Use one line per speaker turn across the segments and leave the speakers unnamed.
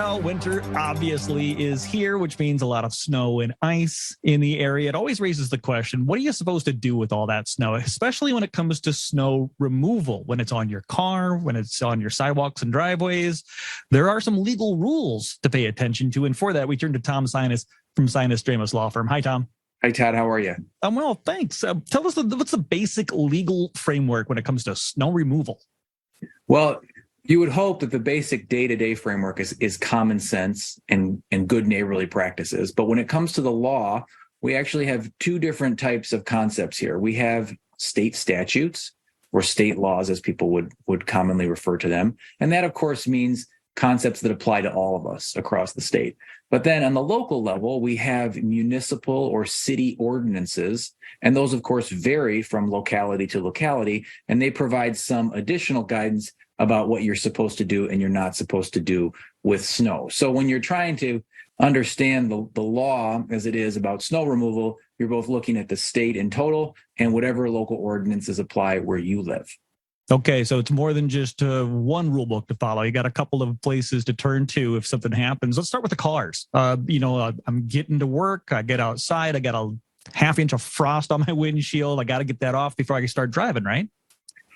Well, winter obviously is here, which means a lot of snow and ice in the area. It always raises the question, what are you supposed to do with all that snow, especially when it comes to snow removal, when it's on your car, when it's on your sidewalks and driveways? There are some legal rules to pay attention to. And for that, we turn to Tom Sinus from Sinus Dramus Law Firm. Hi, Tom.
Hi, Todd. How are you?
I'm well, thanks. Tell us what's the basic legal framework when it comes to snow removal?
Well, you would hope that the basic day-to-day framework is common sense and good neighborly practices. But when it comes to the law, we actually have two different types of concepts here. We have state statutes, or state laws, as people would commonly refer to them. And that, of course, means concepts that apply to all of us across the state. But then on the local level, we have municipal or city ordinances. And those, of course, vary from locality to locality. And they provide some additional guidance about what you're supposed to do and you're not supposed to do with snow. So when you're trying to understand the law as it is about snow removal, you're both looking at the state in total and whatever local ordinances apply where you live.
Okay, so it's more than just one rule book to follow. You got a couple of places to turn to if something happens. Let's start with the cars. I'm getting to work. I get outside. I got a half inch of frost on my windshield. I got to get that off before I can start driving, right?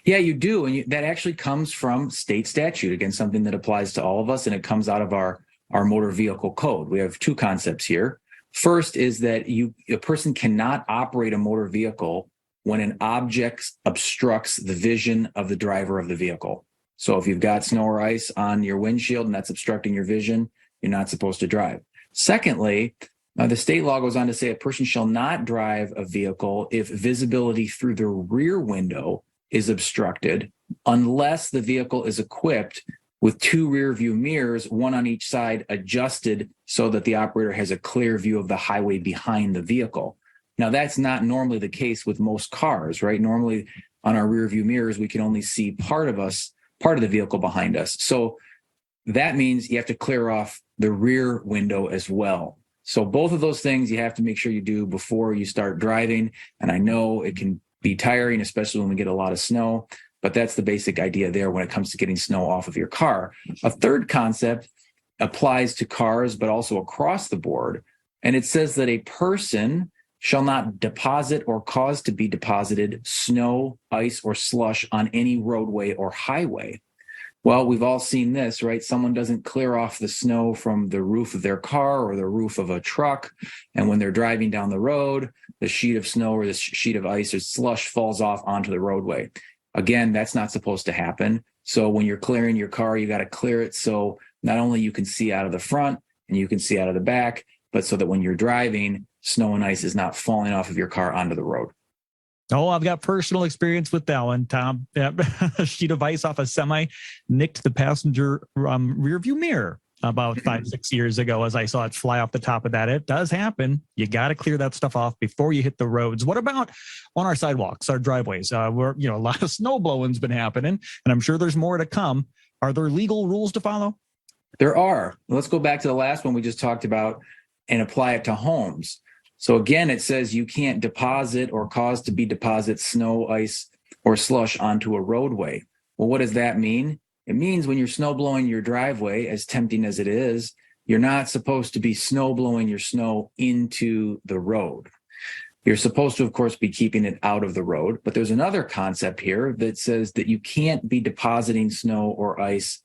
Yeah, you do. And that actually comes from state statute. Again, something that applies to all of us, and it comes out of our motor vehicle code. We have two concepts here. First is that a person cannot operate a motor vehicle when an object obstructs the vision of the driver of the vehicle. So if you've got snow or ice on your windshield and that's obstructing your vision, you're not supposed to drive. Secondly, the state law goes on to say a person shall not drive a vehicle if visibility through the rear window is obstructed unless the vehicle is equipped with two rear view mirrors, one on each side, adjusted so that the operator has a clear view of the highway behind the vehicle. Now, that's not normally the case with most cars, right? Normally on our rear view mirrors, we can only see part of the vehicle behind us. So that means you have to clear off the rear window as well. So both of those things you have to make sure you do before you start driving. And I know it can be tiring, especially when we get a lot of snow, but that's the basic idea there when it comes to getting snow off of your car. A third concept applies to cars, but also across the board. And it says that a person shall not deposit or cause to be deposited snow, ice, or slush on any roadway or highway. Well, we've all seen this, right? Someone doesn't clear off the snow from the roof of their car or the roof of a truck. And when they're driving down the road, the sheet of snow or the sheet of ice or slush falls off onto the roadway. Again, that's not supposed to happen. So when you're clearing your car, you got to clear it so not only you can see out of the front and you can see out of the back, but so that when you're driving, snow and ice is not falling off of your car onto the road.
Oh, I've got personal experience with that one, Tom. Yep. A sheet of ice off a semi nicked the passenger rear view mirror about 5-6 years ago as I saw it fly off the top of that. It does happen. You got to clear that stuff off before you hit the roads. What about on our sidewalks, our driveways? Where a lot of snow blowing's been happening, and I'm sure there's more to come. Are there legal rules to follow?
There are. Let's go back to the last one we just talked about and apply it to homes. So again, it says you can't deposit or cause to be deposit snow, ice, or slush onto a roadway. Well, what does that mean? It means when you're snow blowing your driveway, as tempting as it is, you're not supposed to be snow blowing your snow into the road. You're supposed to, of course, be keeping it out of the road. But there's another concept here that says that you can't be depositing snow or ice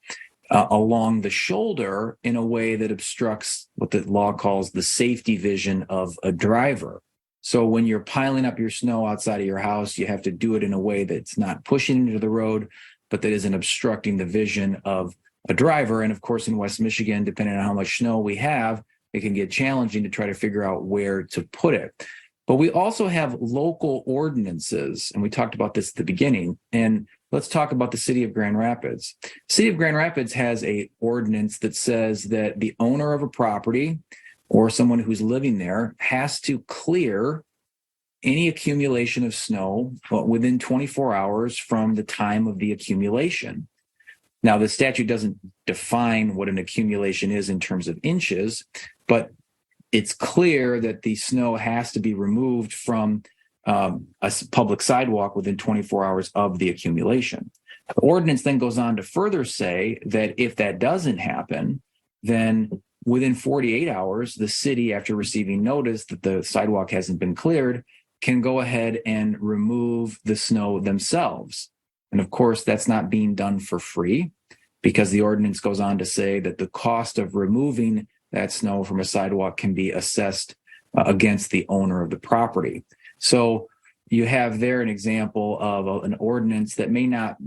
along the shoulder in a way that obstructs what the law calls the safety vision of a driver. So when you're piling up your snow outside of your house, you have to do it in a way that's not pushing into the road, but that isn't obstructing the vision of a driver. And of course, in West Michigan, depending on how much snow we have, it can get challenging to try to figure out where to put it. But we also have local ordinances, and we talked about this at the beginning. And let's talk about the city of Grand Rapids. City of Grand Rapids has an ordinance that says that the owner of a property or someone who's living there has to clear any accumulation of snow within 24 hours from the time of the accumulation. Now, the statute doesn't define what an accumulation is in terms of inches, but it's clear that the snow has to be removed from a public sidewalk within 24 hours of the accumulation. The ordinance then goes on to further say that if that doesn't happen, then within 48 hours, the city, after receiving notice that the sidewalk hasn't been cleared, can go ahead and remove the snow themselves. And of course, that's not being done for free, because the ordinance goes on to say that the cost of removing that snow from a sidewalk can be assessed against the owner of the property. So you have there an example of an ordinance that may not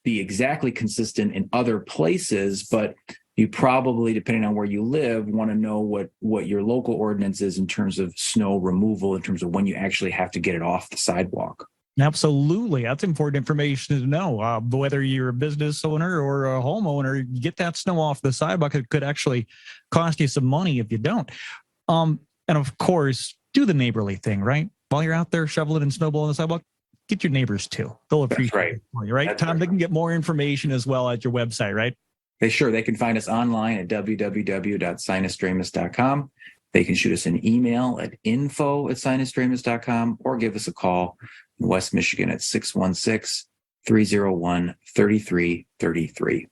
be exactly consistent in other places, but you probably, depending on where you live, want to know what your local ordinance is in terms of snow removal, in terms of when you actually have to get it off the sidewalk.
Absolutely. That's important information to know. Whether you're a business owner or a homeowner, you get that snow off the sidewalk. It could actually cost you some money if you don't. And of course, do the neighborly thing, right? While you're out there shoveling and snowballing the sidewalk, get your neighbors too. They'll appreciate it for you, right?
That's
Tom,
right.
They can get more information as well at your website, right?
They can find us online at www.sinusstramus.com. They can shoot us an email at info@sinusstramus.com or give us a call in West Michigan at 616-301-3333.